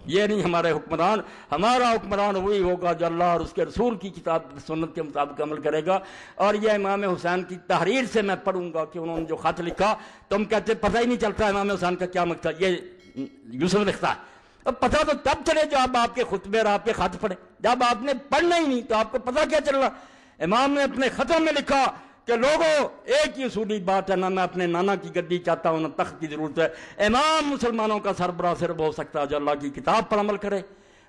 یہ نہیں ہمارے حکمران. ہمارا حکمران وہی ہوگا جو اللہ اور اس کے رسول کی کتاب سنت کے مطابق عمل کرے گا. اور یہ امام حسین کی تحریر سے میں پڑھوں گا کہ انہوں نے جو خط لکھا، تم کہتے پتہ ہی نہیں چلتا امام حسین کا کیا مقصد. یہ یوسف لکھتا ہے. اب پتہ تو تب چلے جب آپ کے خطبے اور آپ کے خط پڑھے. جب آپ نے پڑھنا ہی نہیں تو آپ کو پتہ کیا چل رہا. امام نے اپنے خطوں میں لکھا کہ لوگوں ایک ہی اصولی بات ہے، نہ میں اپنے نانا کی گدی چاہتا ہوں نہ تخت کی ضرورت ہے. امام مسلمانوں کا سربراہ صرف ہو سکتا ہے جو اللہ کی کتاب پر عمل کرے،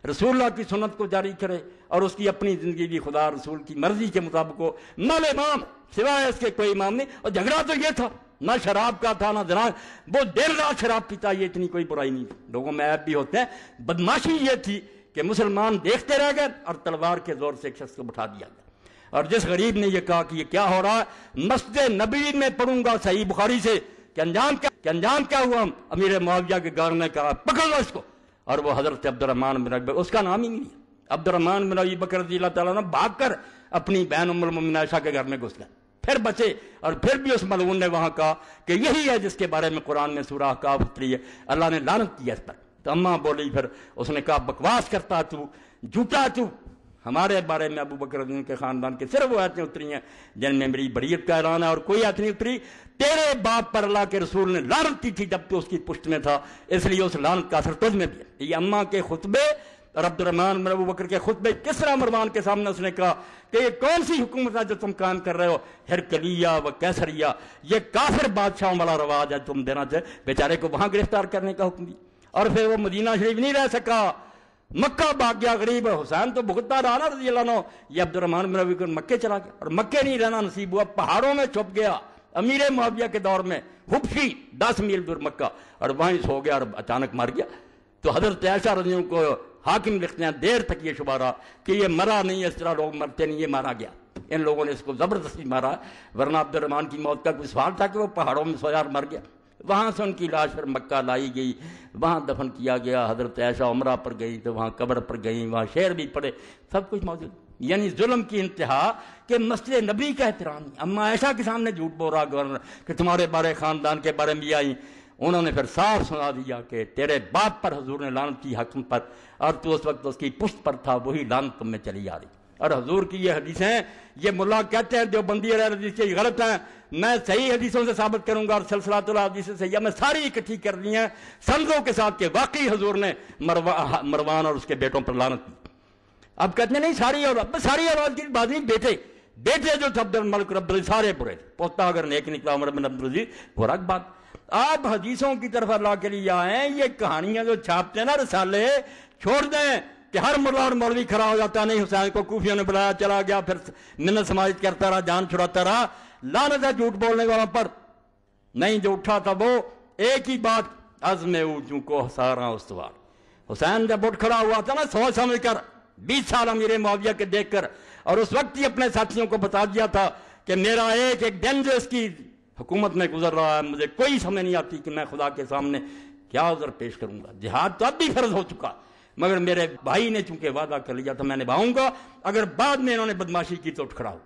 رسول اللہ کی سنت کو جاری کرے اور اس کی اپنی زندگی بھی خدا رسول کی مرضی کے مطابق ہو. نل امام سوائے اس کے کوئی امام نہیں. اور جھگڑا تو یہ تھا، نہ شراب کا تھا نہ زنا. وہ دیر رات شراب پیتا، یہ اتنی کوئی برائی نہیں تھی. لوگوں میں عیب بھی ہوتے ہیں. بدماشی یہ تھی کہ مسلمان دیکھتے رہ گئے اور تلوار کے زور سے ایک شخص کو بٹھا دیا گیا. اور جس غریب نے یہ کہا کہ یہ کیا ہو رہا ہے، مسجد نبوی میں پڑھوں گا صحیح بخاری سے کہ انجام کیا ہوا. امیر معاویہ کے گھر نے کہا پکڑ لو اس کو. اور وہ حضرت عبد الرحمن بن ابی بکر، اس کا نام ہی نہیں ہے. عبد الرحمن بن ابی بکر رضی اللہ تعالیٰ عنہ بھاگ کر اپنی بہن ام المؤمنین عائشہ کے گھر میں گھس گئے. پھر بچے اور پھر بھی اس ملعون نے وہاں کہا کہ یہی ہے جس کے بارے میں قرآن میں سورہ احقاف اتری ہے، اللہ نے لعنت کی اس پر. تو اماں بولی، پھر اس نے کہا بکواس کرتا تو، جھوٹا تو. ہمارے بارے میں ابو بکر کے خاندان کے صرف وہ آیتیں اتری ہیں جن میں میری بریت کا اعلان ہے، اور کوئی آیت نہیں اتری. تیرے باپ پر اللہ کے رسول نے لعنت کی تھی جب تو اس کی پشت میں تھا، اس لیے اس لعنت کا اثر تجھ میں بھی ہے. یہ اماں کے خطبے اور عبد الرحمن بن ابو بکر کے خطبے کس طرح مروان کے سامنے اس نے کہا کہ یہ کون سی حکومت ہے جو تم قائم کر رہے ہو، ہرکلیہ و کیسریہ، یہ کافر بادشاہوں والا رواج ہے تم دینا چاہے. بیچارے کو وہاں گرفتار کرنے کا حکم دیا. اور پھر وہ مدینہ شریف نہیں رہ سکا، مکہ بھاگ گیا. غریب حسین تو بھگتتا رہا نا رضی اللہ عنہ. یہ عبد الرحمن بن ابی بکر مکے چلا گیا اور مکے نہیں رہنا نصیب ہوا، پہاڑوں میں چھپ گیا. امیر معاویہ کے دور میں حبشی 10 میل دور مکہ، اور وہیں سو گیا اور اچانک مر گیا. تو حضرت عائشہ رضی اللہ عنہ کو حاکم لکھتے ہیں دیر تک یہ شبہ رہا کہ یہ مرا نہیں، اس طرح لوگ مرتے نہیں، یہ مارا گیا. ان لوگوں نے اس کو زبردستی مارا، ورنہ عبد الرحمن کی موت کا کوئی سوال تھا کہ وہ پہاڑوں میں سویا اور مر گیا. وہاں سے ان کی لاش پر مکہ لائی گئی، وہاں دفن کیا گیا. حضرت عائشہ عمرہ پر گئی تو وہاں قبر پر گئیں، وہاں شعر بھی پڑھے، سب کچھ موجود. یعنی ظلم کی انتہا کہ مسجد نبی کا احترام. اما عائشہ کے سامنے جھوٹ بول رہا گورنر کہ تمہارے بارے خاندان کے بارے میں آئی. انہوں نے پھر صاف سنا دیا کہ تیرے باپ پر حضور نے لعنت کی حکم پر، اور تو اس وقت اس کی پشت پر تھا، وہی لعنت تم میں چلی آ رہی. اور حضور کی یہ حدیثیں یہ ملا کہتے ہیں دیوبندی حدیث یہ غلط ہیں، میں صحیح حدیثوں سے ثابت کروں گا اور سلسلۃ الحدیث سے میں ساری اکٹھی کر دی ہیں سندوں کے ساتھ کہ واقعی حضور نے مروان اور اس کے بیٹوں پر لعنت کی. اب کہتے ہیں نہیں ساری اولاد کی بات نہیں، بیٹے جو تھے عبد الملک رب العزیز سارے برے تھے، پوتا اگر نیک نکلا عمر بن عبد العزیز برا بات. آپ حدیثوں کی طرف اللہ کے لیے آئیں. یہ کہانیاں جو چھاپتے ہیں نا رسالے، چھوڑ دیں کہ ہر ملا اور مولوی کھڑا ہو جاتا ہے. نہیں، حسین کو کوفیوں نے بلایا، چلا گیا، پھر منت سماجت کرتا رہا، جان چھڑاتا رہا. لعنت ہے جھوٹ بولنے والوں پر. نہیں، جو اٹھا تھا وہ ایک ہی بات، عزم اوجوں کو سارا استوار. حسین جب اٹھ کھڑا ہوا تھا نا سوچ سمجھ کر، 20 سال امیر معاویہ کے دیکھ کر، اور اس وقت ہی اپنے ساتھیوں کو بتا دیا تھا کہ میرا ایک دن جو اس کی حکومت میں گزر رہا ہے، مجھے کوئی سمجھ نہیں آتی کہ میں خدا کے سامنے کیا عذر پیش کروں گا. جہاد تو اب بھی فرض ہو چکا، مگر میرے بھائی نے چونکہ وعدہ کر لیا تھا میں نبھاؤں گا، اگر بعد میں انہوں نے بدماشی کی تو اٹھ کھڑا ہو.